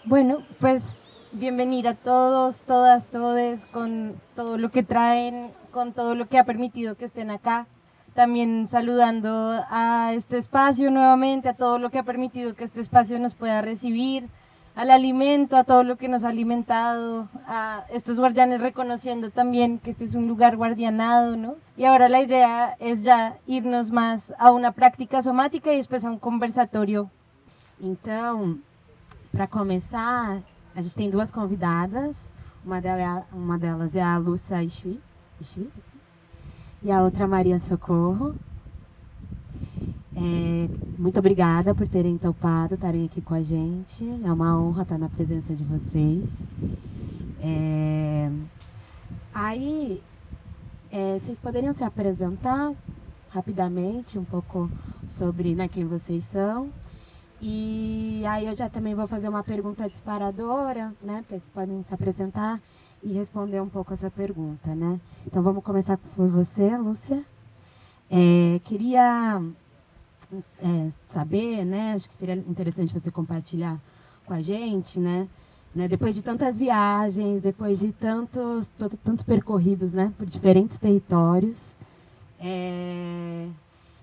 Bueno, pues bienvenida a todos, todas, todes, con todo lo que traen, con todo lo que ha permitido que estén acá. También saludando a este espacio nuevamente, a todo lo que ha permitido que este espacio nos pueda recibir, al alimento, a todo lo que nos ha alimentado, a estos guardianes reconociendo también que este es un lugar guardianado, ¿no? Y ahora la idea es ya irnos más a una práctica somática y después a un conversatorio. Então, para começar, a gente tem duas convidadas. Uma delas é a Lúcia Ishui, e a outra a Maria Socorro. Muito obrigada por terem topado, estarem aqui com a gente. É uma honra estar na presença de vocês. Vocês poderiam se apresentar rapidamente, um pouco sobre, né, quem vocês são. E aí eu já também vou fazer uma pergunta disparadora, né? Vocês podem se apresentar e responder um pouco essa pergunta, né? Então vamos começar por você, Lúcia. Queria saber, né? Acho que seria interessante você compartilhar com a gente, né? Depois de tantas viagens, depois de tantos percorridos, né? Por diferentes territórios.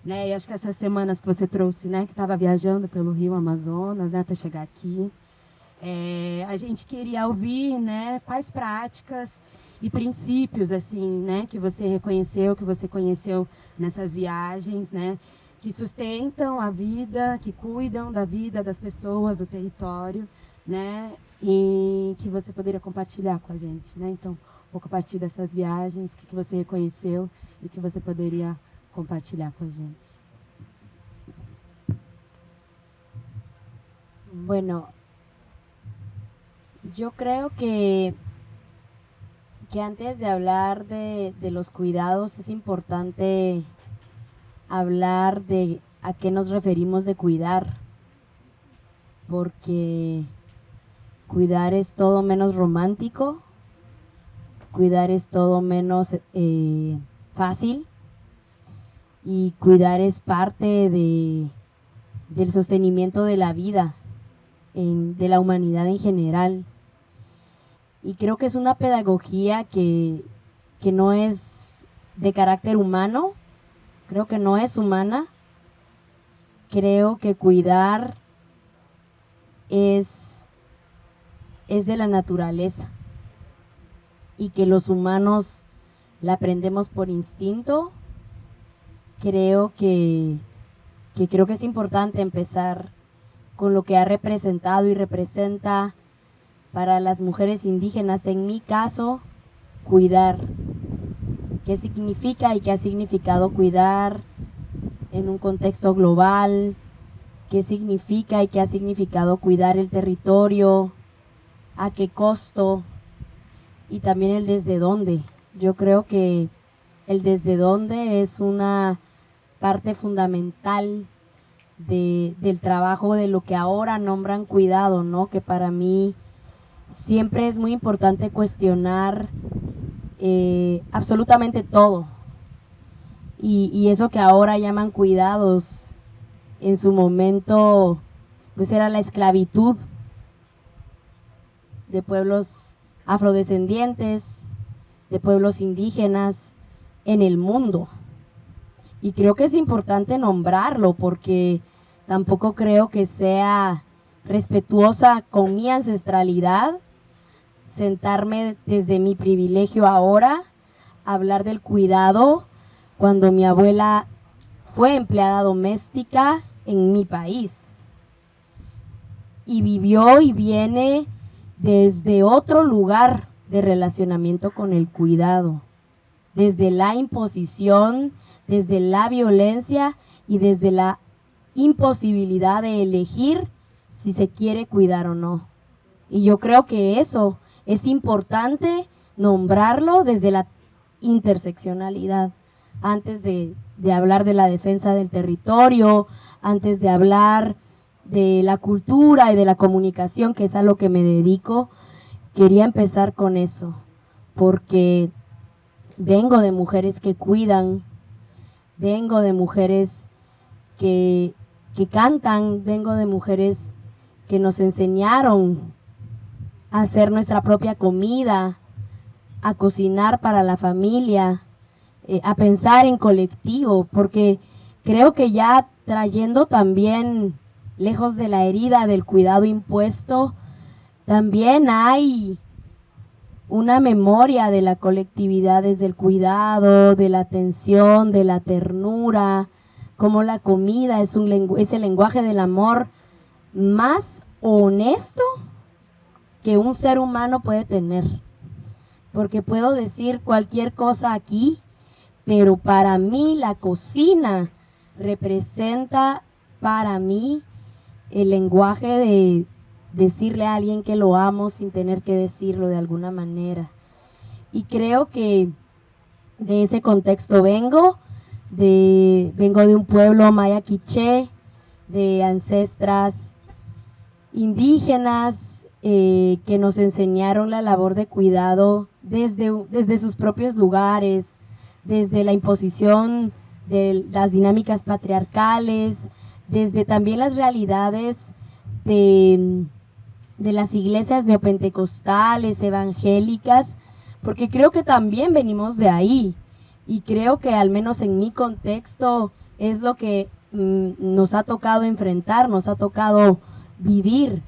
E acho que essas semanas que você trouxe, né, que estava viajando pelo Rio Amazonas, né, até chegar aqui, a gente queria ouvir, né, quais práticas e princípios, assim, né, que você reconheceu, que você conheceu nessas viagens, né, que sustentam a vida, que cuidam da vida das pessoas, do território, né, e que você poderia compartilhar com a gente, né? Então, um pouco a partir dessas viagens, o que você reconheceu e que você poderia compartilhar con la gente. Bueno, yo creo que antes de hablar de los cuidados es importante hablar de a qué nos referimos de cuidar, porque cuidar es todo menos romántico, cuidar es todo menos fácil, y cuidar es parte del sostenimiento de la vida, de la humanidad en general. Y creo que es una pedagogía que no es de carácter humano, creo que no es humana. Creo que cuidar es de la naturaleza y que los humanos la aprendemos por instinto. Creo que es importante empezar con lo que ha representado y representa para las mujeres indígenas, en mi caso, cuidar. ¿Qué significa y qué ha significado cuidar en un contexto global? ¿Qué significa y qué ha significado cuidar el territorio? ¿A qué costo? Y también el desde dónde. Yo creo que el desde dónde es una parte fundamental del trabajo de lo que ahora nombran cuidado, ¿no? Que para mí siempre es muy importante cuestionar absolutamente todo. Y eso que ahora llaman cuidados, en su momento pues era la esclavitud de pueblos afrodescendientes, de pueblos indígenas en el mundo. Y creo que es importante nombrarlo porque tampoco creo que sea respetuosa con mi ancestralidad sentarme desde mi privilegio ahora a hablar del cuidado cuando mi abuela fue empleada doméstica en mi país y vivió y viene desde otro lugar de relacionamiento con el cuidado, desde la imposición, desde la violencia y desde la imposibilidad de elegir si se quiere cuidar o no. Y yo creo que eso es importante nombrarlo desde la interseccionalidad, antes de hablar de la defensa del territorio, antes de hablar de la cultura y de la comunicación, que es a lo que me dedico. Quería empezar con eso, porque vengo de mujeres que cuidan, vengo de mujeres que cantan, vengo de mujeres que nos enseñaron a hacer nuestra propia comida, a cocinar para la familia, a pensar en colectivo, porque creo que ya trayendo también lejos de la herida del cuidado impuesto, también hay una memoria de la colectividad desde el cuidado, de la atención, de la ternura, como la comida es el lenguaje del amor más honesto que un ser humano puede tener. Porque puedo decir cualquier cosa aquí, pero para mí la cocina representa para mí el lenguaje de decirle a alguien que lo amo sin tener que decirlo de alguna manera. Y creo que de ese contexto vengo de un pueblo maya quiché, de ancestras indígenas que nos enseñaron la labor de cuidado desde sus propios lugares, desde la imposición de las dinámicas patriarcales, desde también las realidades de las iglesias neopentecostales, evangélicas, porque creo que también venimos de ahí y creo que al menos en mi contexto es lo que nos ha tocado enfrentar, nos ha tocado vivir,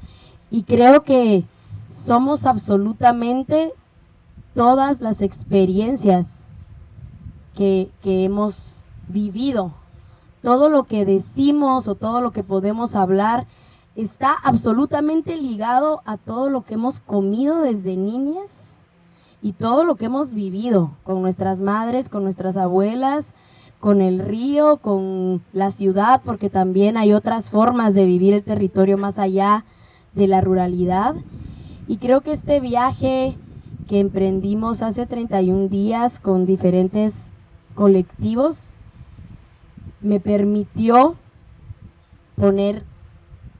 y creo que somos absolutamente todas las experiencias que hemos vivido. Todo lo que decimos o todo lo que podemos hablar está absolutamente ligado a todo lo que hemos comido desde niñas y todo lo que hemos vivido con nuestras madres, con nuestras abuelas, con el río, con la ciudad, porque también hay otras formas de vivir el territorio más allá de la ruralidad. Y creo que este viaje que emprendimos hace 31 días con diferentes colectivos me permitió poner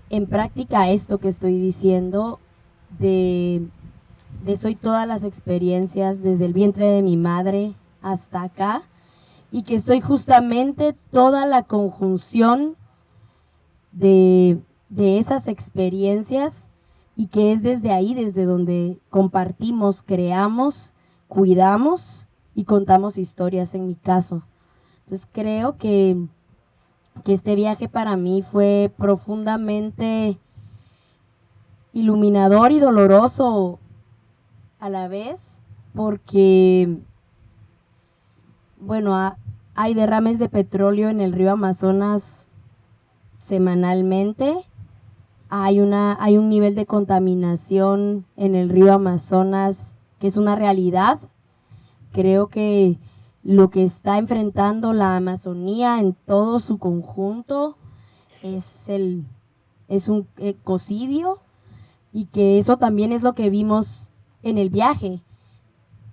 en práctica esto que estoy diciendo de soy todas las experiencias desde el vientre de mi madre hasta acá, y que soy justamente toda la conjunción de esas experiencias, y que es desde ahí, desde donde compartimos, creamos, cuidamos y contamos historias en mi caso. Entonces creo que este viaje para mí fue profundamente iluminador y doloroso a la vez, porque, bueno, hay derrames de petróleo en el río Amazonas semanalmente, hay un nivel de contaminación en el río Amazonas que es una realidad. Creo que lo que está enfrentando la Amazonía en todo su conjunto es un ecocidio, y que eso también es lo que vimos en el viaje.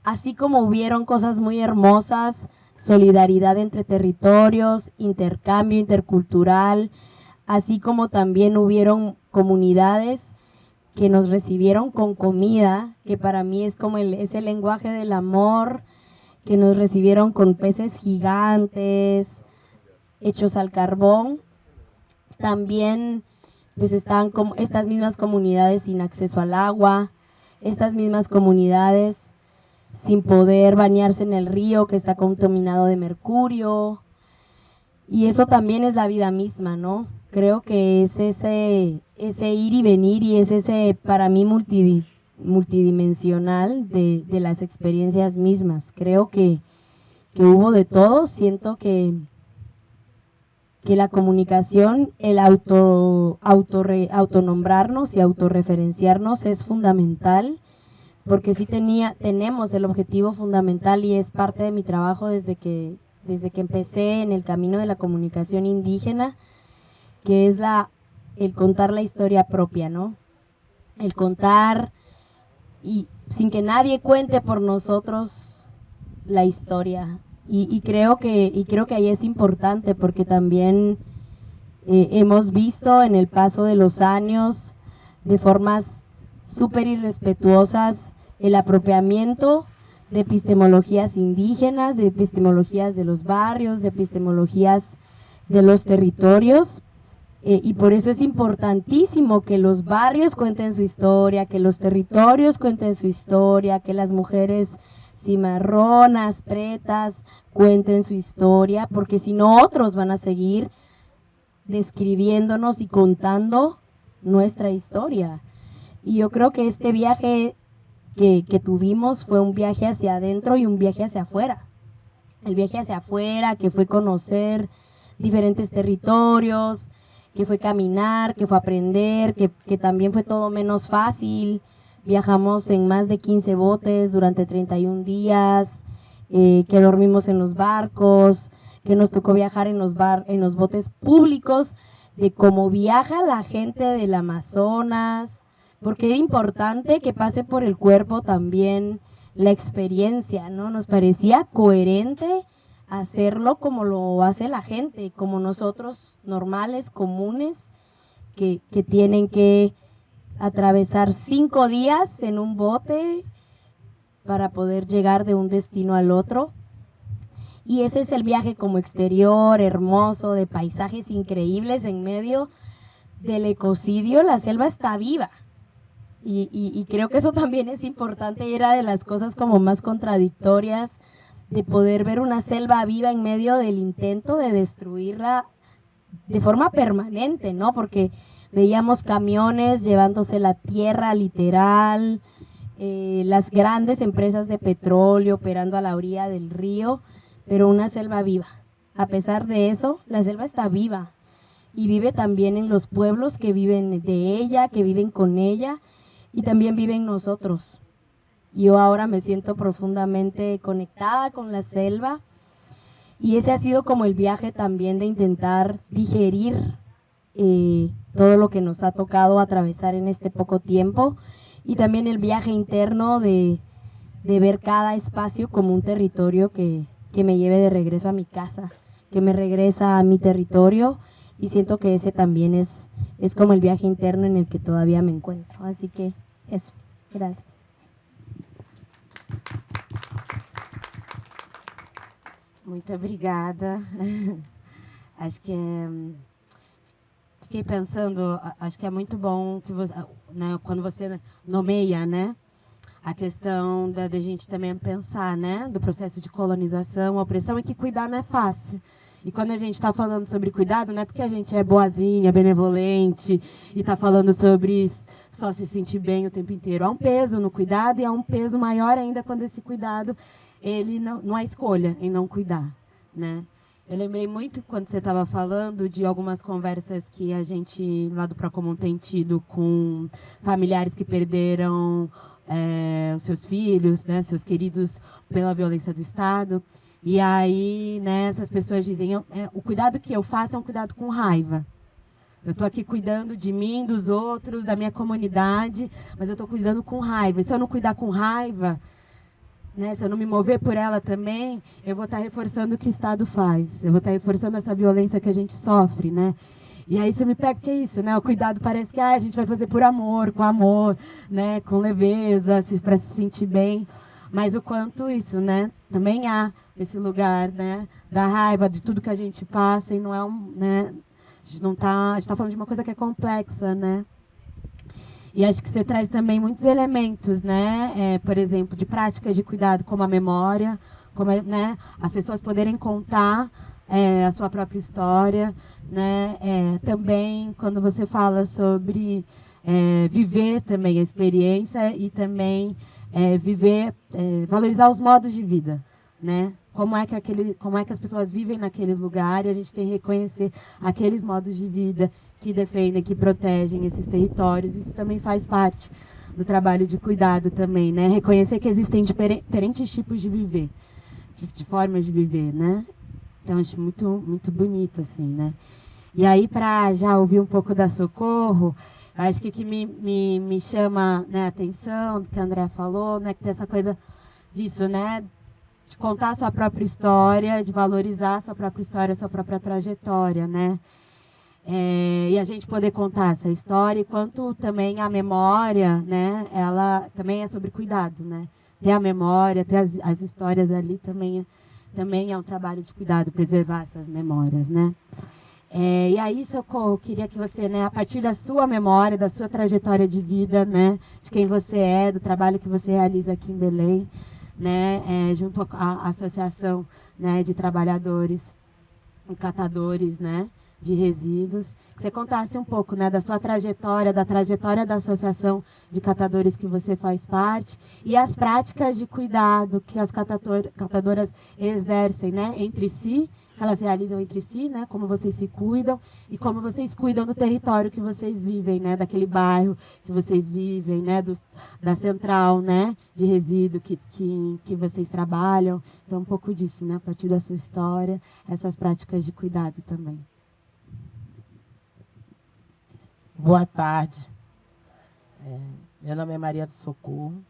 Así como hubieron cosas muy hermosas, solidaridad entre territorios, intercambio intercultural, así como también hubieron comunidades que nos recibieron con comida, que para mí es como ese lenguaje del amor, que nos recibieron con peces gigantes hechos al carbón. También pues están como estas mismas comunidades sin acceso al agua, estas mismas comunidades sin poder bañarse en el río que está contaminado de mercurio, y eso también es la vida misma, ¿no? Creo que es ese ir y venir, y es ese para mí multidimensional de las experiencias mismas. Creo que hubo de todo. Siento que la comunicación, el autonombrarnos y autorreferenciarnos es fundamental, porque sí tenemos el objetivo fundamental, y es parte de mi trabajo desde que empecé en el camino de la comunicación indígena, que es el contar la historia propia, ¿no? El contar, y sin que nadie cuente por nosotros la historia. Y creo que ahí es importante, porque también hemos visto en el paso de los años, de formas súper irrespetuosas, el apropiamiento de epistemologías indígenas, de epistemologías de los barrios, de epistemologías de los territorios, Y por eso es importantísimo que los barrios cuenten su historia, que los territorios cuenten su historia, que las mujeres cimarronas, pretas, cuenten su historia, porque si no otros van a seguir describiéndonos y contando nuestra historia. Y yo creo que este viaje que tuvimos fue un viaje hacia adentro y un viaje hacia afuera. El viaje hacia afuera, que fue conocer diferentes territorios, que fue caminar, que fue aprender, que también fue todo menos fácil. Viajamos en más de 15 botes durante 31 días, que dormimos en los barcos, que nos tocó viajar en los botes públicos, de cómo viaja la gente del Amazonas, porque era importante que pase por el cuerpo también la experiencia, ¿no? Nos parecía coherente hacerlo como lo hace la gente, como nosotros normales, comunes, que tienen que atravesar 5 días en un bote para poder llegar de un destino al otro. Y ese es el viaje como exterior, hermoso, de paisajes increíbles en medio del ecocidio. La selva está viva. Y creo que eso también es importante y era de las cosas como más contradictorias de poder ver una selva viva en medio del intento de destruirla de forma permanente, ¿no? Porque veíamos camiones llevándose la tierra literal, las grandes empresas de petróleo operando a la orilla del río, pero una selva viva. A pesar de eso, la selva está viva y vive también en los pueblos que viven de ella, que viven con ella y también viven nosotros. Yo ahora me siento profundamente conectada con la selva y ese ha sido como el viaje también de intentar digerir todo lo que nos ha tocado atravesar en este poco tiempo y también el viaje interno de ver cada espacio como un territorio que me lleve de regreso a mi casa, que me regresa a mi territorio y siento que ese también es como el viaje interno en el que todavía me encuentro. Así que eso, gracias. Muito obrigada. Acho que fiquei pensando, acho que é muito bom que você, né, quando você nomeia, né, a questão da gente também pensar, né, do processo de colonização, opressão, e que cuidar não é fácil. E quando a gente está falando sobre cuidado, não é porque a gente é boazinha, benevolente, e está falando sobre só se sentir bem o tempo inteiro. Há um peso no cuidado e há um peso maior ainda quando esse cuidado ele não há escolha em não cuidar, né? Eu lembrei muito quando você estava falando de algumas conversas que a gente lá do Procomum tem tido com familiares que perderam os seus filhos, né, seus queridos pela violência do Estado. E aí, né, essas pessoas dizem, o cuidado que eu faço é um cuidado com raiva. Eu estou aqui cuidando de mim, dos outros, da minha comunidade, mas eu estou cuidando com raiva. E se eu não cuidar com raiva, né, se eu não me mover por ela também, eu vou estar reforçando o que o Estado faz. Eu vou estar reforçando essa violência que a gente sofre, né? E aí isso me pega, que é isso, né? O cuidado parece que a gente vai fazer por amor, né? Com leveza, para se sentir bem. Mas o quanto isso, né? Também há esse lugar, né? Da raiva, de tudo que a gente passa e não é né? A gente tá falando de uma coisa que é complexa, né? E acho que você traz também muitos elementos, né? Por exemplo, de práticas de cuidado, como a memória, como, né? As pessoas poderem contar a sua própria história, né? Também quando você fala sobre viver também a experiência e também viver, valorizar os modos de vida, né? Como é que as pessoas vivem naquele lugar e a gente tem que reconhecer aqueles modos de vida que defendem, que protegem esses territórios. Isso também faz parte do trabalho de cuidado também, né? Reconhecer que existem diferentes tipos de viver, de formas de viver, né? Então, acho muito, muito bonito, assim, né? E aí, para já ouvir um pouco da Socorro, acho que o que me chama, né, a atenção, do que a Andrea falou, né, que tem essa coisa disso, né? De contar a sua própria história, de valorizar a sua própria história, a sua própria trajetória, né? E a gente poder contar essa história, enquanto também a memória, né? Ela também é sobre cuidado, né? Ter a memória, ter as histórias ali também é um trabalho de cuidado, preservar essas memórias, né? E aí, Socorro, queria que você, né, a partir da sua memória, da sua trajetória de vida, né, de quem você é, do trabalho que você realiza aqui em Belém, né, junto à Associação, né, de Trabalhadores e Catadores, né, de Resíduos, que você contasse um pouco, né, da sua trajetória, da trajetória da Associação de Catadores que você faz parte e as práticas de cuidado que as catadoras exercem, né, entre si, que elas realizam entre si, né, como vocês se cuidam e como vocês cuidam do território que vocês vivem, né, daquele bairro que vocês vivem, né, da central, né, de resíduo que vocês trabalham. Então, um pouco disso, né, a partir da sua história, essas práticas de cuidado também. Boa tarde. Meu nome é Maria do Socorro.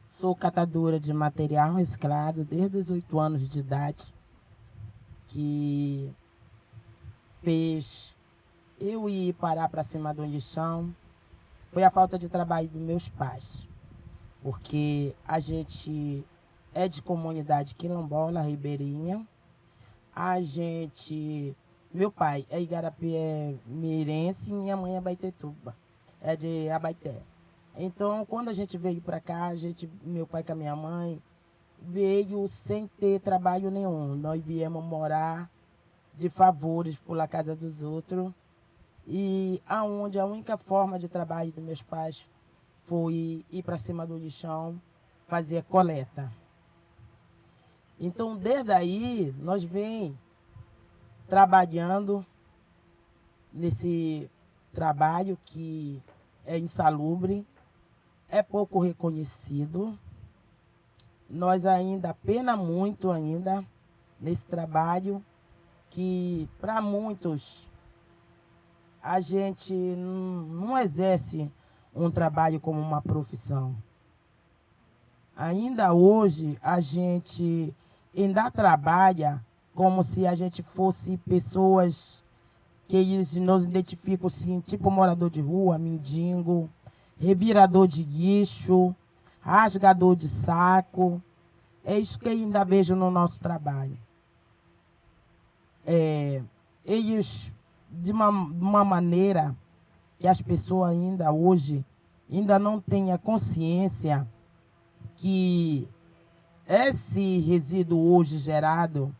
Sou catadora de material reciclado desde os 8 anos de idade, que fez eu ir parar para cima do lixão. Foi a falta de trabalho dos meus pais, porque a gente é de comunidade quilombola, ribeirinha. Meu pai é igarapé-mirense e minha mãe é baitetuba, é de Abaeté. Então, quando a gente veio para cá, meu pai com a minha mãe, veio sem ter trabalho nenhum. Nós viemos morar de favores por la casa dos outros, e aonde a única forma de trabalho dos meus pais foi ir para cima do lixão, fazer coleta. Então, desde aí, nós vem trabalhando nesse trabalho que é insalubre, é pouco reconhecido. Nós ainda pena muito ainda nesse trabalho, que para muitos a gente não exerce um trabalho como uma profissão. Ainda hoje a gente ainda trabalha como se a gente fosse pessoas que eles nos identificam assim, tipo morador de rua, mendigo, revirador de lixo, rasgador de saco. É isso que eu ainda vejo no nosso trabalho. Eles, de uma maneira que as pessoas ainda hoje ainda não têm a consciência que esse resíduo hoje gerado,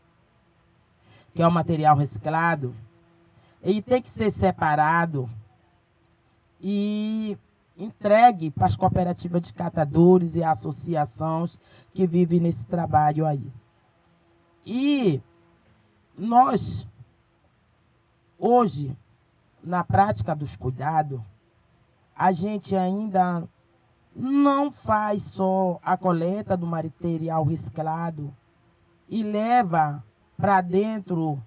que é o material reciclado, ele tem que ser separado e entregue para as cooperativas de catadores e associações que vivem nesse trabalho aí. E nós, hoje, na prática dos cuidados, a gente ainda não faz só a coleta do material reciclado e leva para dentro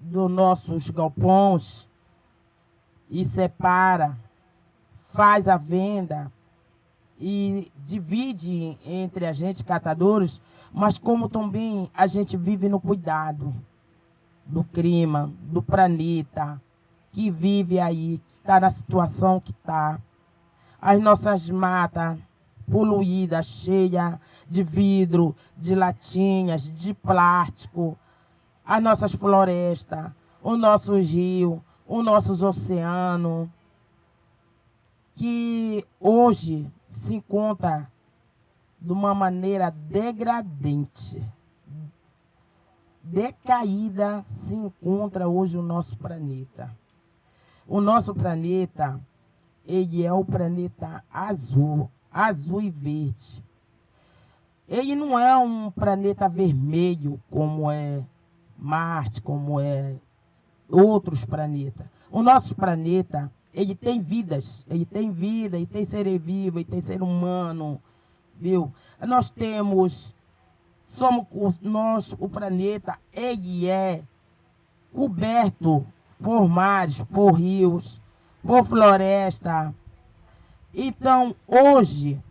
dos nossos galpões e separa, faz a venda e divide entre a gente, catadores, mas como também a gente vive no cuidado do clima, do planeta, que vive aí, que está na situação que está. As nossas matas poluídas, cheias de vidro, de latinhas, de plástico, as nossas florestas, os nossos rios, os nossos oceanos, que hoje se encontra de uma maneira degradante, decaída, se encontra hoje o nosso planeta. O nosso planeta, ele é o planeta azul, azul e verde. Ele não é um planeta vermelho como é Marte, como é outros planetas. O nosso planeta, ele tem vidas, ele tem vida, ele tem ser vivo, ele tem ser humano, viu? O planeta, ele é coberto por mares, por rios, por floresta. Então, hoje,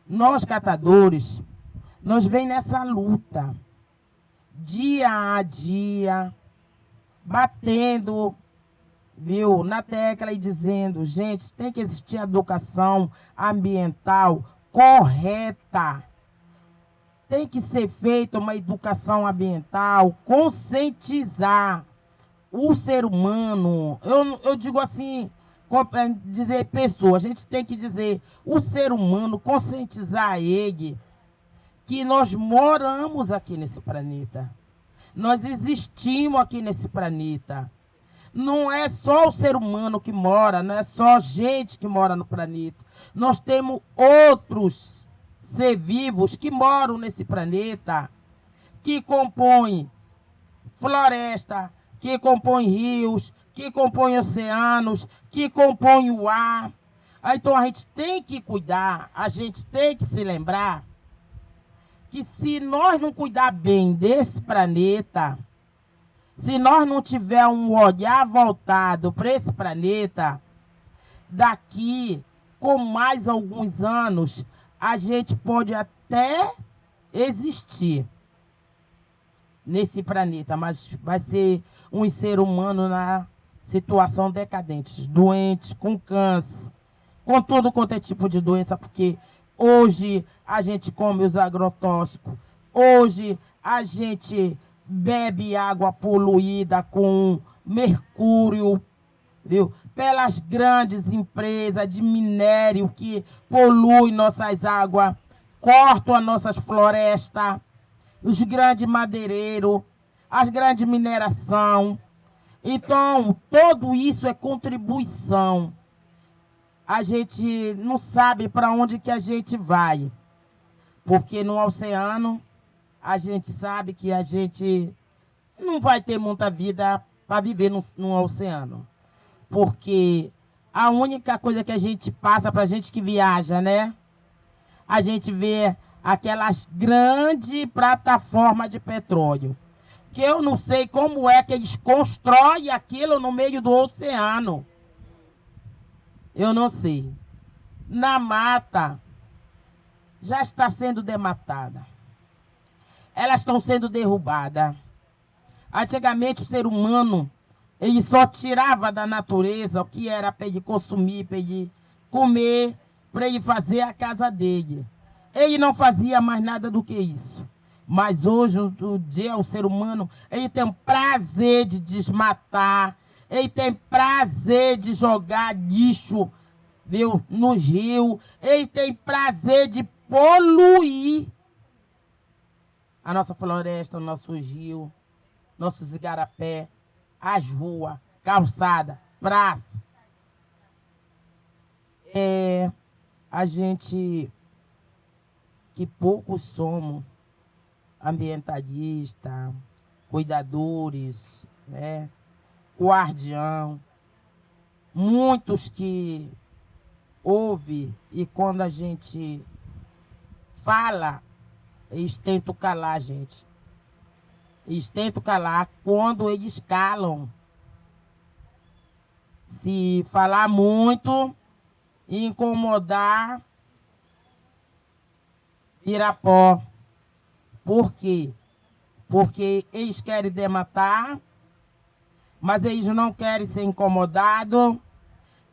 nós catadores, nós vem nessa luta, dia a dia, batendo, viu, na tecla e dizendo, gente, tem que existir educação ambiental correta. Tem que ser feita uma educação ambiental, conscientizar o ser humano, eu digo assim, dizer pessoa, a gente tem que dizer o ser humano, conscientizar ele que nós moramos aqui nesse planeta. Nós existimos aqui nesse planeta. Não é só o ser humano que mora, não é só gente que mora no planeta. Nós temos outros seres vivos que moram nesse planeta, que compõem floresta, que compõem rios, que compõem oceanos, que compõem o ar. Então a gente tem que cuidar, a gente tem que se lembrar que se nós não cuidar bem desse planeta, se nós não tiver um olhar voltado para esse planeta, daqui, com mais alguns anos, a gente pode até existir nesse planeta, mas vai ser um ser humano na situação decadente, doente, com câncer, com todo quanto é tipo de doença, porque hoje a gente come os agrotóxicos, hoje a gente bebe água poluída com mercúrio, viu? Pelas grandes empresas de minério que poluem nossas águas, cortam as nossas florestas, os grandes madeireiros, as grandes mineração. Então, tudo isso é contribuição. A gente não sabe para onde que a gente vai, porque no oceano a gente sabe que a gente não vai ter muita vida para viver no oceano, porque a única coisa que a gente passa para a gente que viaja, né? A gente vê aquelas grandes plataformas de petróleo, que eu não sei como é que eles constroem aquilo no meio do oceano. Eu não sei. Na mata, já está sendo dematada. Elas estão sendo derrubadas. Antigamente, o ser humano, ele só tirava da natureza o que era para ele consumir, para ele comer, para ele fazer a casa dele. Ele não fazia mais nada do que isso. Mas hoje, o dia, o ser humano, ele tem o prazer de desmatar, ele tem prazer de jogar lixo, viu, nos rios, ele tem prazer de poluir a nossa floresta, o nosso rio, nossos igarapé, as ruas, calçada, praça. A gente, que poucos somos ambientalistas, cuidadores, né, guardião, muitos que ouvem e quando a gente fala, eles tentam calar a gente. Eles tentam calar quando eles calam. Se falar muito, incomodar, vira pó. Por quê? Porque eles querem dematar, mas eles não querem ser incomodados.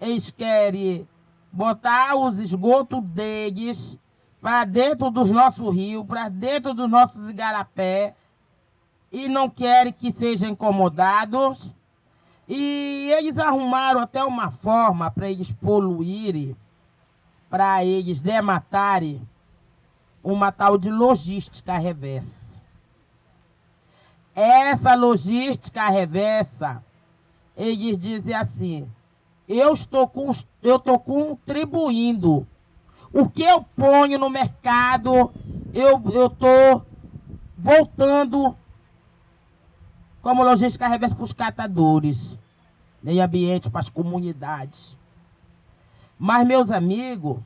Eles querem botar os esgotos deles para dentro dos nossos rios, para dentro dos nossos igarapé, e não querem que sejam incomodados. E eles arrumaram até uma forma para eles poluírem, para eles dematarem, uma tal de logística reversa. Essa logística reversa, eles dizem assim, eu estou contribuindo. O que eu ponho no mercado, eu estou voltando como logística reversa para os catadores, meio ambiente, para as comunidades. Mas, meus amigos,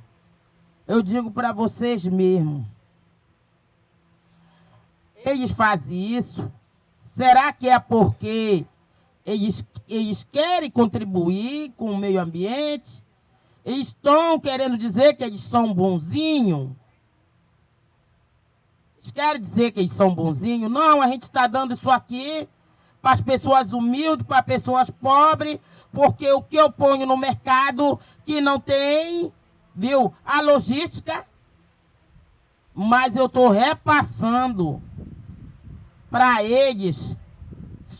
eu digo para vocês mesmo, eles fazem isso, será que é porque eles querem contribuir com o meio ambiente? Eles estão querendo dizer que eles são bonzinhos? Eles querem dizer que eles são bonzinhos? Não, a gente está dando isso aqui para as pessoas humildes, para as pessoas pobres, porque o que eu ponho no mercado que não tem, viu, a logística, mas eu estou repassando para eles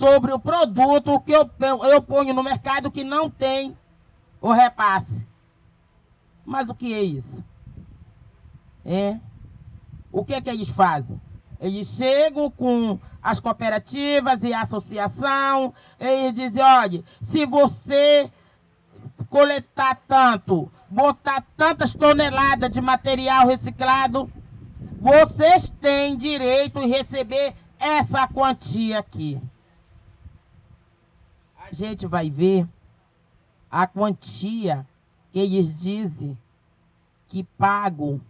sobre o produto que eu ponho no mercado que não tem o repasse. Mas o que é isso? O que é que eles fazem? Eles chegam com as cooperativas e a associação, eles dizem, olha, se você coletar tanto, botar tantas toneladas de material reciclado, vocês têm direito a receber essa quantia aqui. A gente vai ver a quantia que eles dizem que pagam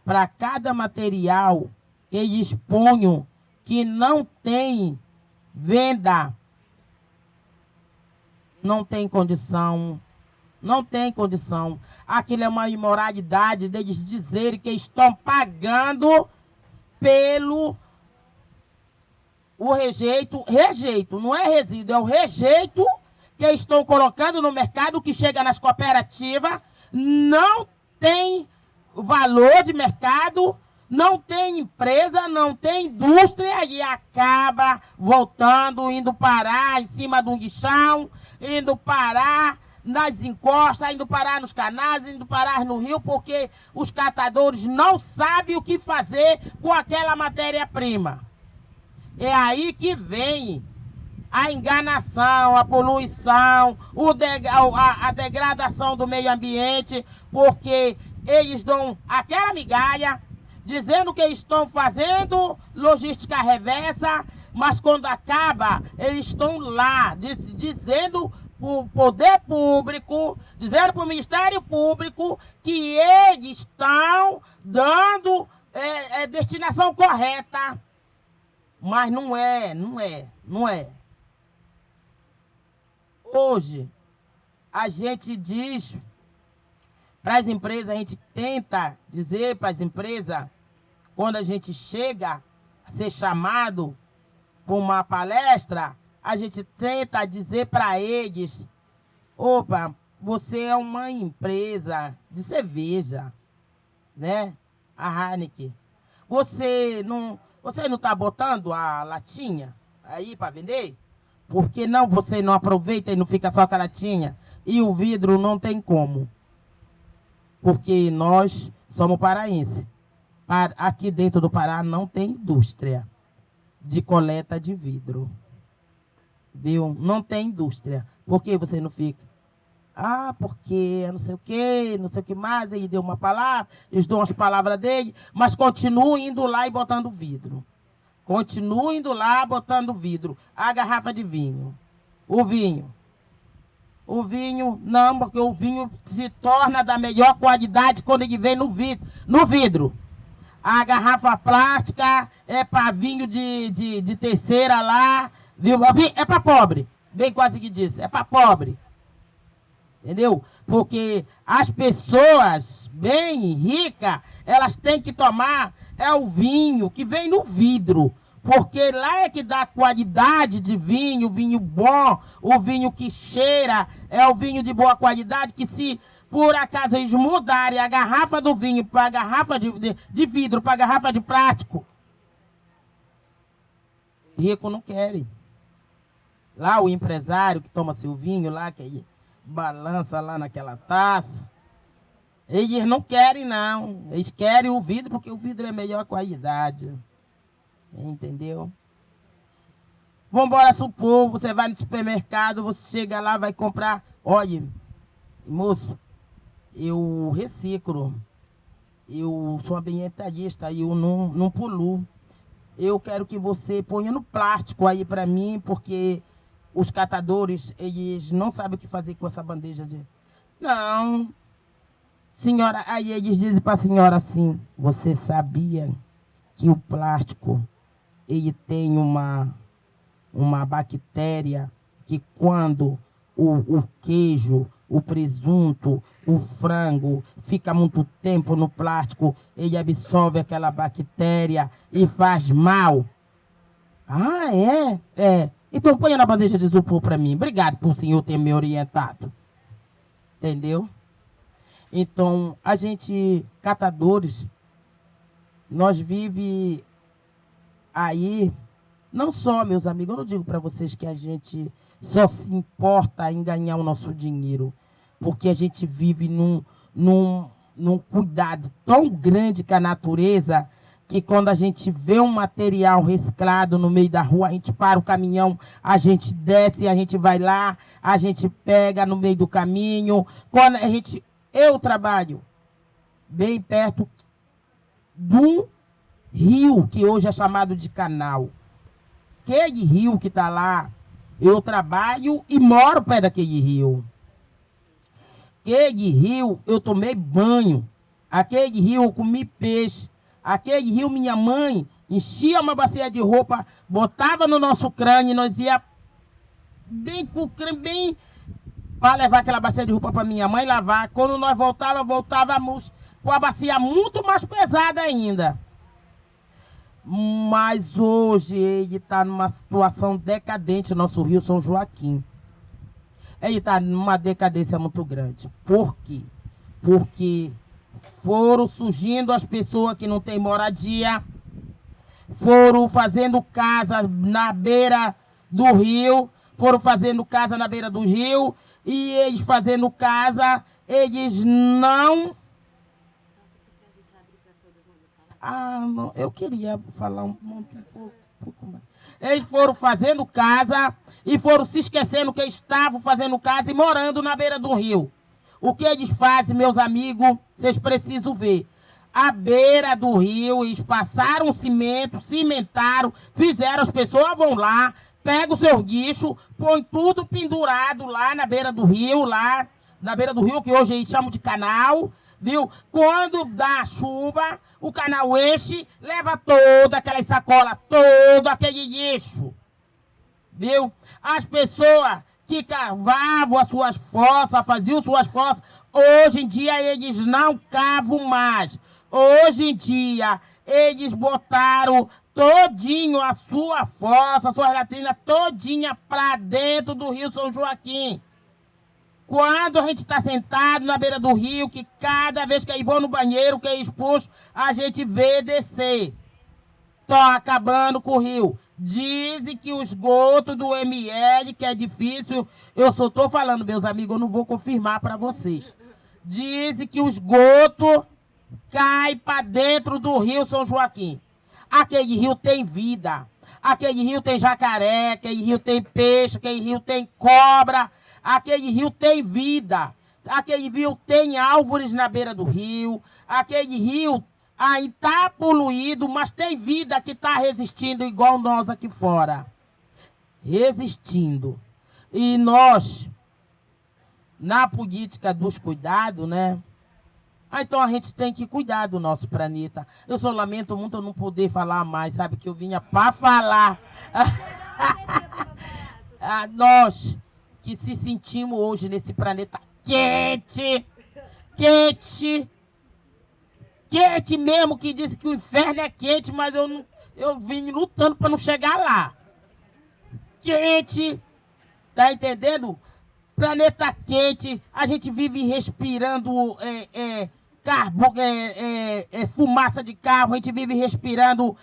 para cada material que eles ponham que não tem venda. Não tem condição. Não tem condição. Aquilo é uma imoralidade deles dizerem que estão pagando pelo o rejeito, não é resíduo, é o rejeito que estão colocando no mercado, que chega nas cooperativas, não tem valor de mercado, não tem empresa, não tem indústria e acaba voltando, indo parar em cima de um guichão, indo parar nas encostas, indo parar nos canais, indo parar no rio, porque os catadores não sabem o que fazer com aquela matéria-prima. É aí que vem a enganação, a poluição, a degradação do meio ambiente, porque eles dão aquela migalha, dizendo que estão fazendo logística reversa, mas quando acaba, eles estão lá, dizendo para o poder público, dizendo para o Ministério Público que eles estão dando destinação correta. Mas não é. Hoje, a gente diz para as empresas, a gente tenta dizer para as empresas, quando a gente chega a ser chamado para uma palestra, a gente tenta dizer para eles, opa, você é uma empresa de cerveja, né? A Heineken. Você não está botando a latinha aí para vender? Por que não você não aproveita e não fica só com a latinha? E o vidro não tem como. Porque nós somos paraenses. Aqui dentro do Pará não tem indústria de coleta de vidro. Viu? Não tem indústria. Por que você não fica? Ah, porque não sei o que mais, ele deu uma palavra, eles dão as palavras dele, mas continuam indo lá e botando vidro. Continuam indo lá botando vidro. A garrafa de vinho. O vinho, não, porque o vinho se torna da melhor qualidade quando ele vem no vidro. A garrafa plástica é para vinho de terceira lá, viu? É para pobre. Bem quase que disse, é para pobre. Entendeu? Porque as pessoas bem ricas, elas têm que tomar o vinho que vem no vidro. Porque lá é que dá qualidade de vinho, vinho bom, o vinho que cheira, é o vinho de boa qualidade, que se por acaso eles mudarem a garrafa do vinho para a garrafa de vidro, para a garrafa de plástico, rico não querem. Lá o empresário que toma seu vinho lá, que aí balança lá naquela taça, eles não querem não, eles querem o vidro porque o vidro é melhor qualidade, entendeu? Vamos embora supor, você vai no supermercado, você chega lá, vai comprar, olha, moço, eu reciclo, eu sou ambientalista, eu não poluo, eu quero que você ponha no plástico aí para mim, porque os catadores, eles não sabem o que fazer com essa bandeja de... Não, senhora, aí eles dizem para a senhora assim, você sabia que o plástico, ele tem uma bactéria que quando o queijo, o presunto, o frango fica muito tempo no plástico, ele absorve aquela bactéria e faz mal. Ah, é? É. Então ponha na bandeja de isopor para mim. Obrigado por o senhor ter me orientado. Entendeu? Então, a gente, catadores, nós vive aí Não só, meus amigos, eu não digo para vocês que a gente só se importa em ganhar o nosso dinheiro, porque a gente vive num cuidado tão grande com a natureza, que quando a gente vê um material reciclado no meio da rua, a gente para o caminhão, a gente desce, a gente vai lá, a gente pega no meio do caminho. Quando eu trabalho bem perto de um rio, que hoje é chamado de canal. Aquele rio que está lá, eu trabalho e moro perto daquele rio. Aquele rio, eu tomei banho. Aquele rio, eu comi peixe. Aquele rio, minha mãe enchia uma bacia de roupa, botava no nosso crânio e nós ia bem com o crânio, bem para levar aquela bacia de roupa para minha mãe lavar. Quando nós voltávamos com a bacia muito mais pesada ainda. Mas hoje ele está numa situação decadente, nosso rio São Joaquim. Ele está numa decadência muito grande. Por quê? Porque foram surgindo as pessoas que não têm moradia, foram fazendo casa na beira do rio, e eles fazendo casa, eles não... não, eu queria falar um pouco mais. Eles foram fazendo casa e foram se esquecendo que estavam fazendo casa e morando na beira do rio. O que eles fazem, meus amigos, vocês precisam ver. À beira do rio, eles passaram cimento, cimentaram, fizeram, as pessoas vão lá, pegam o seu guicho, põem tudo pendurado lá na beira do rio, que hoje eles chamam de canal, viu? Quando dá chuva, o canal enche, leva toda aquela sacola, todo aquele lixo, viu? As pessoas que cavavam as suas fossas, faziam suas fossas, hoje em dia eles não cavam mais. Hoje em dia eles botaram todinho a sua fossa, a sua latrina todinha para dentro do rio São Joaquim. Quando a gente está sentado na beira do rio, que cada vez que eles vão no banheiro, que eles puxam, a gente vê descer. Estão acabando com o rio. Dizem que o esgoto do ML, que é difícil, eu só estou falando, meus amigos, eu não vou confirmar para vocês. Dizem que o esgoto cai para dentro do rio São Joaquim. Aquele rio tem vida. Aquele rio tem jacaré, aquele rio tem peixe, aquele rio tem cobra. Aquele rio tem vida. Aquele rio tem árvores na beira do rio. Aquele rio ainda está poluído, mas tem vida que está resistindo igual nós aqui fora. Resistindo. E nós, na política dos cuidados, né? Então a gente tem que cuidar do nosso planeta. Eu só lamento muito eu não poder falar mais, sabe? Que eu vinha para falar. Nós que se sentimos hoje nesse planeta quente, quente mesmo, que diz que o inferno é quente, mas eu vim lutando para não chegar lá. Quente, tá entendendo? Planeta quente, a gente vive respirando fumaça de carro, a gente vive respirando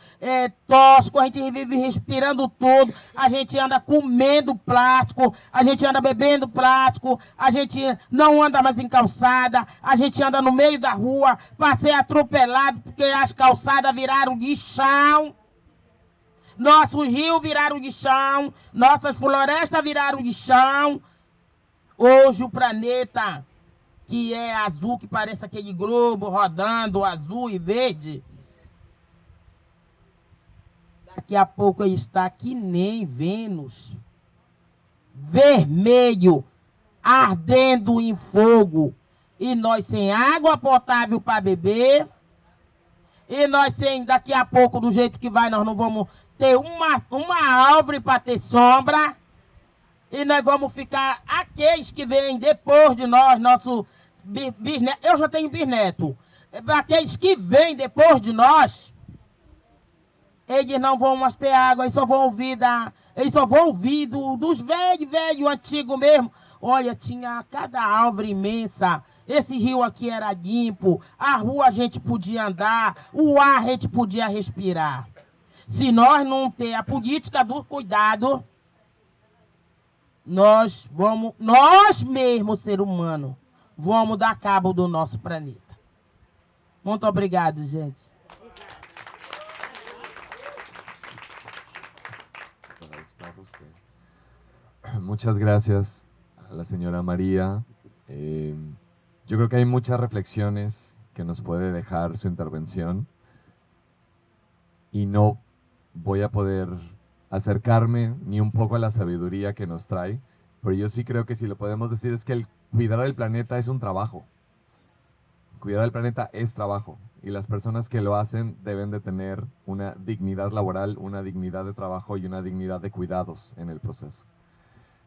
tóxico, a gente vive respirando tudo, a gente anda comendo plástico, a gente anda bebendo plástico, a gente não anda mais em calçada, a gente anda no meio da rua para ser atropelado porque as calçadas viraram lixão. Nossos rios viraram lixão, nossas florestas viraram lixão. Hoje o planeta, que é azul, que parece aquele globo rodando, azul e verde, daqui a pouco ele está que nem Vênus, vermelho, ardendo em fogo, e nós sem água potável para beber, e nós sem, daqui a pouco, do jeito que vai, nós não vamos ter uma árvore para ter sombra, e nós vamos ficar, aqueles que vêm depois de nós, nosso bisneto, eu já tenho bisneto, aqueles que vêm depois de nós, eles não vão mais ter água, eles só vão ouvir dos velhos, antigos mesmo. Olha, tinha cada árvore imensa, esse rio aqui era limpo, a rua a gente podia andar, o ar a gente podia respirar. Se nós não ter a política do cuidado, nós mesmos, ser humano, vamos dar cabo do nosso planeta. Muito obrigado, gente. Muchas gracias a la señora María. Yo creo que hay muchas reflexiones que nos puede dejar su intervención y no voy a poder acercarme ni un poco a la sabiduría que nos trae, pero yo sí creo que si lo podemos decir es que el cuidar el planeta es un trabajo. Cuidar el planeta es trabajo y las personas que lo hacen deben de tener una dignidad laboral, una dignidad de trabajo y una dignidad de cuidados en el proceso.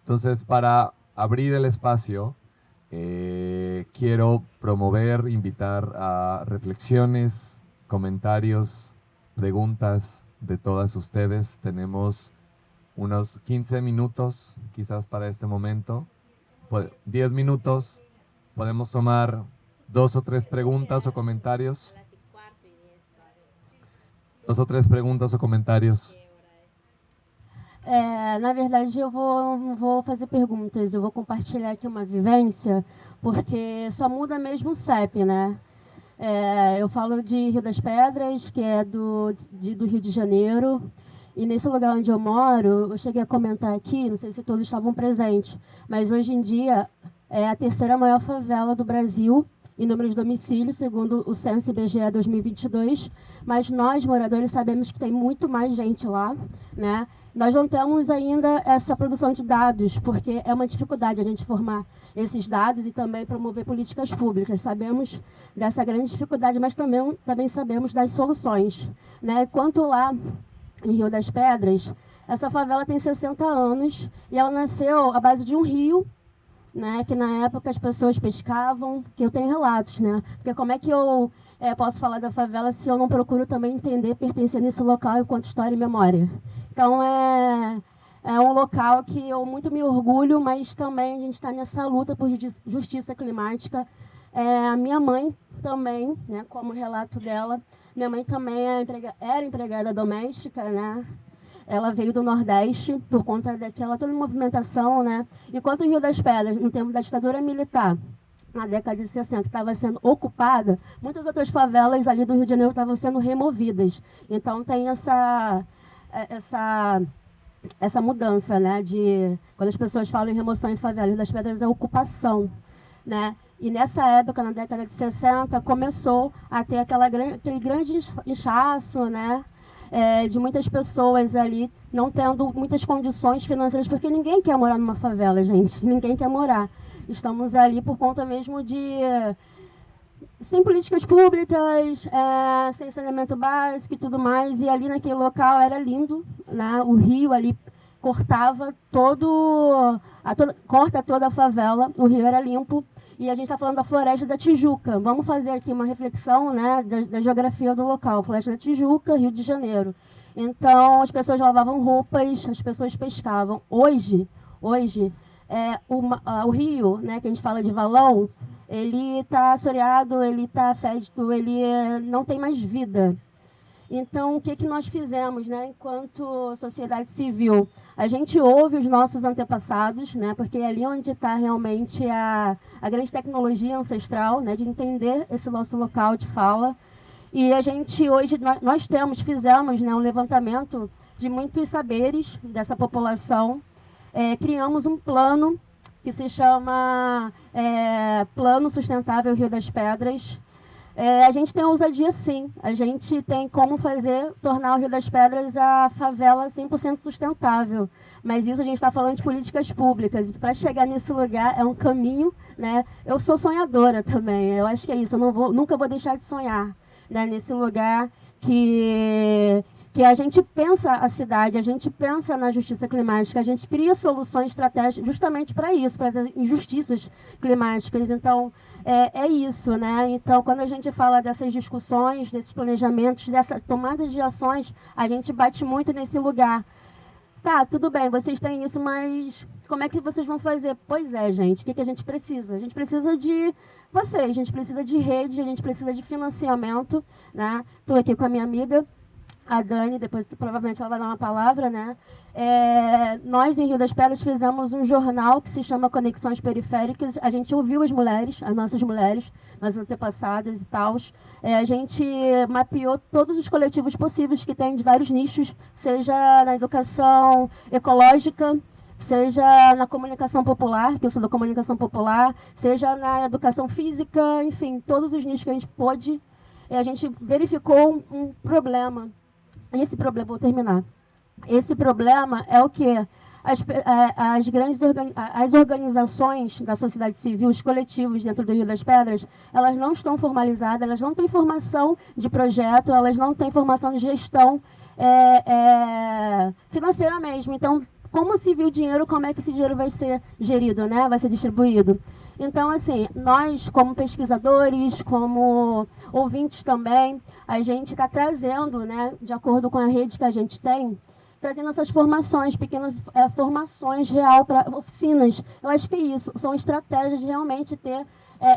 Entonces, para abrir el espacio, quiero promover, invitar a reflexiones, comentarios, preguntas de todas ustedes. Tenemos unos 15 minutos, quizás para este momento. 10 minutos, podemos tomar 2 o 3 preguntas o comentarios. 2 o 3 preguntas o comentarios. Na verdade, eu não vou fazer perguntas, eu vou compartilhar aqui uma vivência, porque só muda mesmo o CEP, né? Eu falo de Rio das Pedras, que é do Rio de Janeiro, e nesse lugar onde eu moro, eu cheguei a comentar aqui, não sei se todos estavam presentes, mas hoje em dia é a terceira maior favela do Brasil, em número de domicílios, segundo o Censo IBGE 2022, mas nós, moradores, sabemos que tem muito mais gente lá, né? Nós não temos ainda essa produção de dados, porque é uma dificuldade a gente formar esses dados e também promover políticas públicas. Sabemos dessa grande dificuldade, mas também sabemos das soluções, né? Quanto lá em Rio das Pedras, essa favela tem 60 anos e ela nasceu à base de um rio, né, que na época as pessoas pescavam, que eu tenho relatos, né? Porque como é que eu posso falar da favela se eu não procuro também entender, pertencer nesse local enquanto história e memória? Então, é um local que eu muito me orgulho, mas também a gente está nessa luta por justiça climática. A minha mãe também, né, como relato dela, minha mãe também era empregada doméstica, né? Ela veio do Nordeste por conta daquela toda movimentação, né? Enquanto o Rio das Pedras, no tempo da ditadura militar, na década de 60, estava sendo ocupada, muitas outras favelas ali do Rio de Janeiro estavam sendo removidas. Então tem essa mudança, né? De quando as pessoas falam em remoção em favela, Rio das Pedras é ocupação, né? E nessa época, na década de 60, começou a ter aquele grande inchaço, né? De muitas pessoas ali não tendo muitas condições financeiras, porque ninguém quer morar numa favela, gente. Ninguém quer morar. Estamos ali por conta mesmo de sem políticas públicas, sem saneamento básico e tudo mais. E ali naquele local era lindo, né? O rio ali cortava corta toda a favela. O rio era limpo. E a gente está falando da Floresta da Tijuca. Vamos fazer aqui uma reflexão, né, da geografia do local. Floresta da Tijuca, Rio de Janeiro. Então, as pessoas lavavam roupas, as pessoas pescavam. Hoje o rio, né, que a gente fala de valão, ele está assoreado, ele está fétido, ele não tem mais vida. Então, o que nós fizemos, né, enquanto sociedade civil? A gente ouve os nossos antepassados, né, porque é ali onde está realmente a grande tecnologia ancestral, né, de entender esse nosso local de fala. E a gente hoje, fizemos, né, um levantamento de muitos saberes dessa população. Criamos um plano que se chama Plano Sustentável Rio das Pedras. A gente tem ousadia, sim. A gente tem como tornar o Rio das Pedras a favela 100% sustentável. Mas isso a gente está falando de políticas públicas. E para chegar nesse lugar é um caminho, né? Eu sou sonhadora também. Eu acho que é isso. Eu nunca vou deixar de sonhar, né? Nesse lugar que a gente pensa a cidade, a gente pensa na justiça climática, a gente cria soluções estratégicas justamente para isso, para as injustiças climáticas. Então, é isso, né? Então, quando a gente fala dessas discussões, desses planejamentos, dessa tomada de ações, a gente bate muito nesse lugar. Tá, tudo bem, vocês têm isso, mas como é que vocês vão fazer? Pois é, gente, o que a gente precisa? A gente precisa de vocês, a gente precisa de rede, a gente precisa de financiamento, né? Estou aqui com a minha amiga a Dani, depois provavelmente ela vai dar uma palavra, né? Nós, em Rio das Pedras, fizemos um jornal que se chama Conexões Periféricas. A gente ouviu as mulheres, as nossas mulheres, as antepassadas e tal. A gente mapeou todos os coletivos possíveis que tem de vários nichos, seja na educação ecológica, seja na comunicação popular, que eu sou da comunicação popular, seja na educação física, enfim, todos os nichos que a gente pôde. A gente verificou um problema. Esse problema, vou terminar. Esse problema é o quê? As organizações da sociedade civil, os coletivos dentro do Rio das Pedras, elas não estão formalizadas, elas não têm formação de projeto, elas não têm formação de gestão financeira mesmo. Então, como se viu o dinheiro, como é que esse dinheiro vai ser gerido, né? Vai ser distribuído? Então, assim, nós, como pesquisadores, como ouvintes também, a gente está trazendo, né, de acordo com a rede que a gente tem, trazendo essas formações, pequenas formações real para oficinas. Eu acho que é isso, são estratégias de realmente ter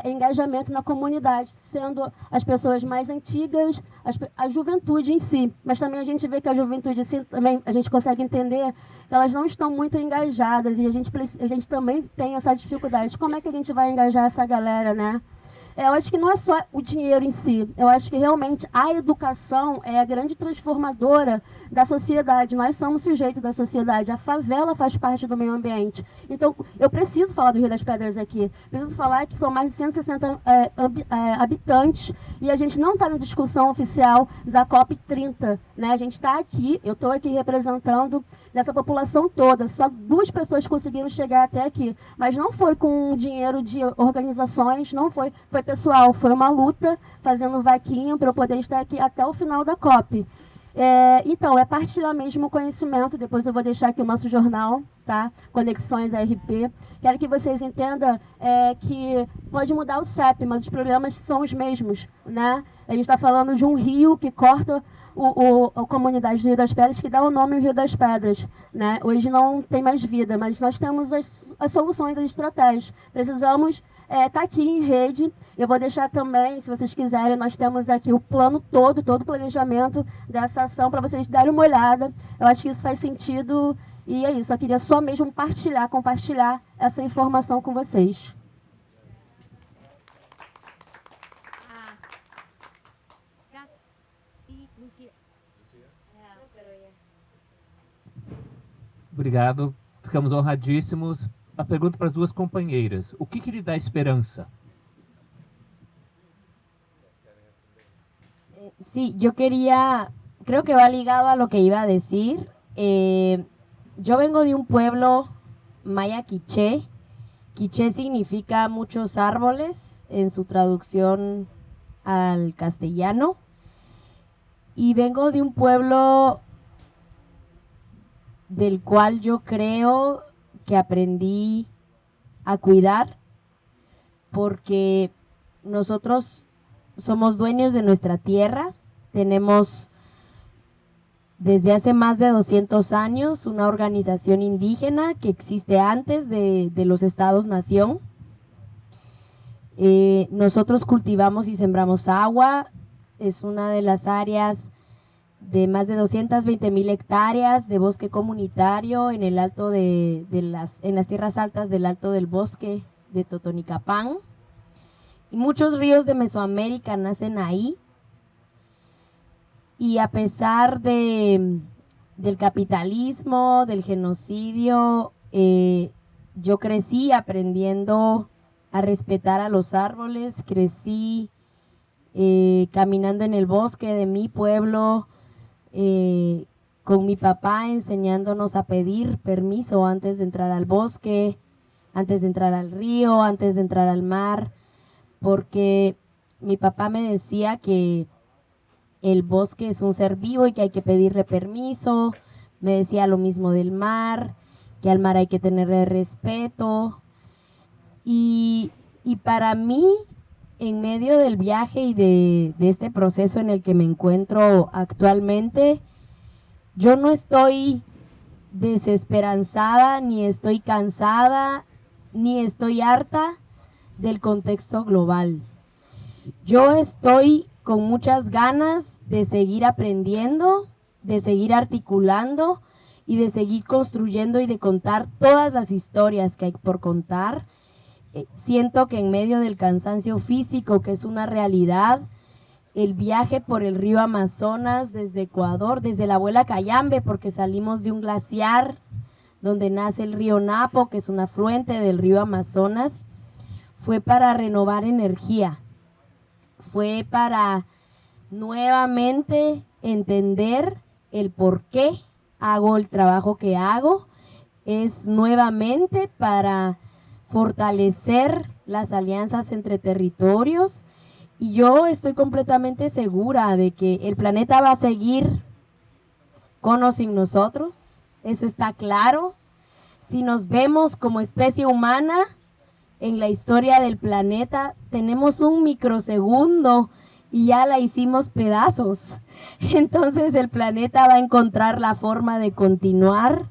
engajamento na comunidade, sendo as pessoas mais antigas, a juventude em si. Mas também a gente vê que a juventude em si, também a gente consegue entender que elas não estão muito engajadas e a gente também tem essa dificuldade. Como é que a gente vai engajar essa galera, né? Eu acho que não é só o dinheiro em si. Eu acho que realmente a educação é a grande transformadora da sociedade. Nós somos sujeitos da sociedade. A favela faz parte do meio ambiente. Então, eu preciso falar do Rio das Pedras aqui. Preciso falar que são mais de 160 habitantes e a gente não está na discussão oficial da COP30. Né? A gente está aqui, eu estou aqui representando dessa população toda. Só 2 pessoas conseguiram chegar até aqui. Mas não foi com dinheiro de organizações, não foi pessoal, foi uma luta, fazendo vaquinha para eu poder estar aqui até o final da COP. Então, partilhar mesmo o conhecimento, depois eu vou deixar aqui o nosso jornal, tá? Conexões ARP. Quero que vocês entendam que pode mudar o CEP, mas os problemas são os mesmos, né? A gente está falando de um rio que corta a comunidade do Rio das Pedras, que dá o nome ao Rio das Pedras, né? Hoje não tem mais vida, mas nós temos as soluções, as estratégias. Precisamos tá aqui em rede. Eu vou deixar também, se vocês quiserem, nós temos aqui o plano todo o planejamento dessa ação para vocês darem uma olhada. Eu acho que isso faz sentido e é isso. Eu queria só mesmo compartilhar essa informação com vocês. Obrigado, ficamos honradíssimos. A pergunta para as 2 companheiras: o que lhe dá esperanza? Sí, yo creo que va ligado a lo que iba a decir. Yo vengo de un pueblo maya quiché. Quiché significa muchos árboles en su traducción al castellano. Y vengo de un pueblo del cual yo creo que aprendí a cuidar, porque nosotros somos dueños de nuestra tierra. Tenemos desde hace más de 200 años una organización indígena que existe antes de los estados-nación. Nosotros cultivamos y sembramos agua. Es una de las áreas de más de 220,000 hectáreas de bosque comunitario en el alto en las tierras altas del Alto del Bosque de Totonicapán. Y muchos ríos de Mesoamérica nacen ahí. Y a pesar del capitalismo, del genocidio, yo crecí aprendiendo a respetar a los árboles, crecí caminando en el bosque de mi pueblo, con mi papá enseñándonos a pedir permiso antes de entrar al bosque, antes de entrar al río, antes de entrar al mar, porque mi papá me decía que el bosque es un ser vivo y que hay que pedirle permiso. Me decía lo mismo del mar, que al mar hay que tenerle respeto. Y para mí, en medio del viaje y de este proceso en el que me encuentro actualmente, yo no estoy desesperanzada, ni estoy cansada, ni estoy harta del contexto global. Yo estoy con muchas ganas de seguir aprendiendo, de seguir articulando y de seguir construyendo y de contar todas las historias que hay por contar. Siento que en medio del cansancio físico, que es una realidad, el viaje por el río Amazonas desde Ecuador, desde la abuela Cayambe, porque salimos de un glaciar donde nace el río Napo, que es un afluente del río Amazonas, fue para renovar energía, fue para nuevamente entender el por qué hago el trabajo que hago, es nuevamente para fortalecer las alianzas entre territorios, y yo estoy completamente segura de que el planeta va a seguir con o sin nosotros, eso está claro. Si nos vemos como especie humana en la historia del planeta, tenemos un microsegundo y ya la hicimos pedazos. Entonces el planeta va a encontrar la forma de continuar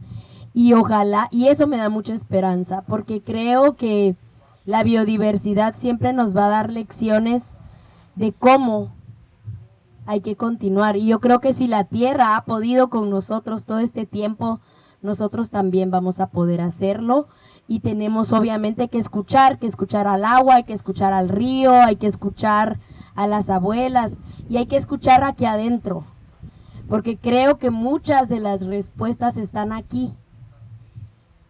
y ojalá, y eso me da mucha esperanza, porque creo que la biodiversidad siempre nos va a dar lecciones de cómo hay que continuar. Y yo creo que si la Tierra ha podido con nosotros todo este tiempo, nosotros también vamos a poder hacerlo. Y tenemos obviamente que escuchar al agua, hay que escuchar al río, hay que escuchar a las abuelas y hay que escuchar aquí adentro, porque creo que muchas de las respuestas están aquí.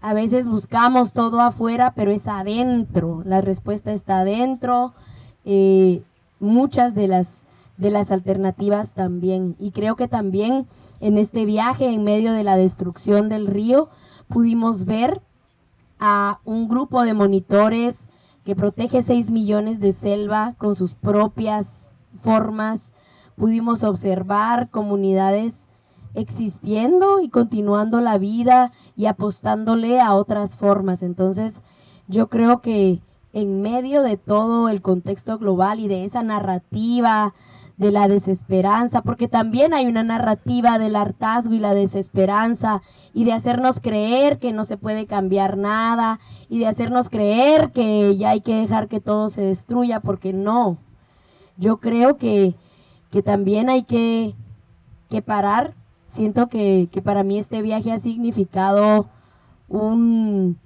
A veces buscamos todo afuera, pero es adentro, la respuesta está adentro, muchas de las alternativas también. Y creo que también en este viaje, en medio de la destrucción del río, pudimos ver a un grupo de monitores que protege 6 millones de selva con sus propias formas. Pudimos observar comunidades existiendo y continuando la vida y apostándole a otras formas. Entonces, yo creo que en medio de todo el contexto global y de esa narrativa de la desesperanza, porque también hay una narrativa del hartazgo y la desesperanza, y de hacernos creer que no se puede cambiar nada, y de hacernos creer que ya hay que dejar que todo se destruya, porque no. Yo creo que también hay que parar. Siento que para mí este viaje ha significado un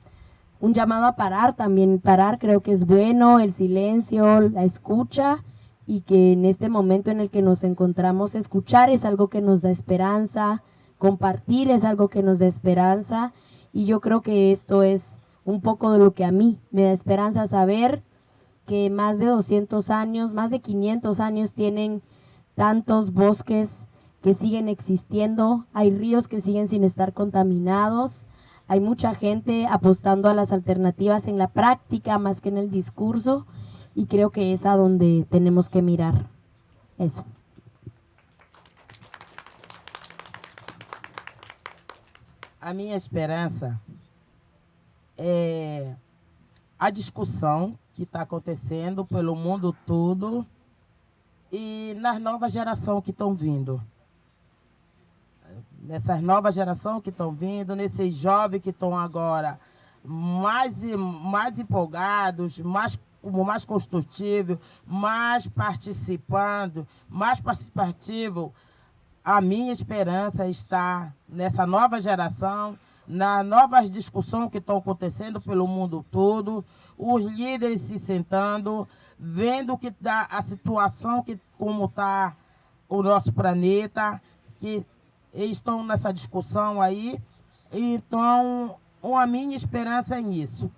llamado a parar también. Parar creo que es bueno, el silencio, la escucha, y que en este momento en el que nos encontramos, escuchar es algo que nos da esperanza, compartir es algo que nos da esperanza, y yo creo que esto es un poco de lo que a mí me da esperanza, saber que más de 200 años, más de 500 años tienen tantos bosques que siguen existiendo, hay ríos que siguen sin estar contaminados, hay mucha gente apostando a las alternativas en la práctica más que en el discurso, y creo que es a donde tenemos que mirar. Eso. A minha esperança é a discussão que está acontecendo pelo mundo todo e nas novas gerações que estão vindo. Nessas novas gerações que estão vindo, nesses jovens que estão agora mais empolgados, mais construtivo, mais participando, mais participativo. A minha esperança está nessa nova geração, nas novas discussões que estão acontecendo pelo mundo todo, os líderes se sentando, vendo que dá a situação, como está o nosso planeta, que eles estão nessa discussão aí. Então, a minha esperança é nisso.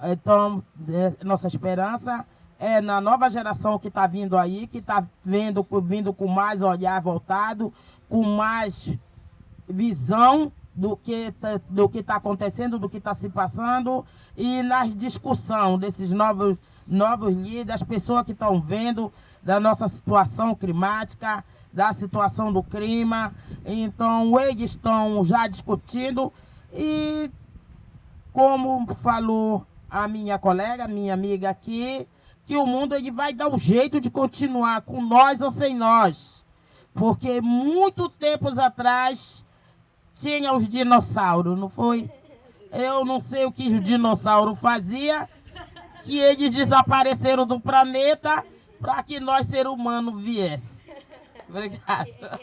Então, nossa esperança é na nova geração que está vindo aí, que está vindo com mais olhar voltado, com mais visão do que está acontecendo, do que está se passando, e na discussão desses novos líderes, as pessoas que estão vendo da nossa situação climática, da situação do clima. Então, eles estão já discutindo e, como falou a minha colega, minha amiga aqui, que o mundo ele vai dar um jeito de continuar com nós ou sem nós. Porque muito tempos atrás tinha os dinossauros, não foi? Eu não sei o que os dinossauros faziam, que eles desapareceram do planeta para que nós, seres humanos, viesse. Obrigado.